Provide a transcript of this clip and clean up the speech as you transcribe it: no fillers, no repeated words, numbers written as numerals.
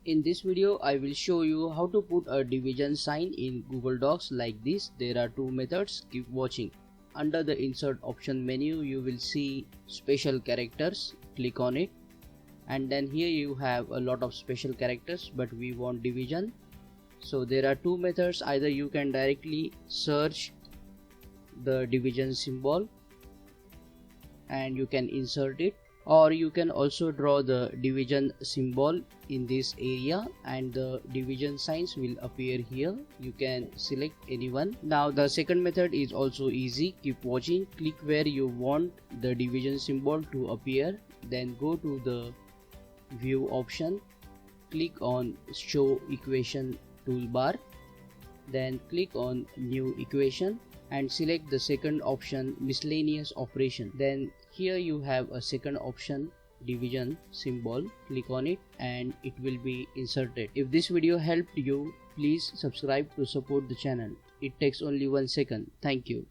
In this video, I will show you how to put a division sign in Google Docs like this. There are two methods. Keep watching. Under the insert option menu, you will see special characters. Click on it, and then here you have a lot of special characters, but we want division. So there are two methods. Either you can directly search the division symbol and you can insert it, or you can also draw the division symbol in this area and the division signs will appear here. You can select anyone. Now the second method is also easy. Keep watching. Click where you want the division symbol to appear, then go to the view option, click on show equation toolbar, then click on new equation and select the second option, miscellaneous operation. Then here you have a second option, division symbol. Click on it and it will be inserted. If this video helped you, please subscribe to support the channel. It takes only 1 second. Thank you.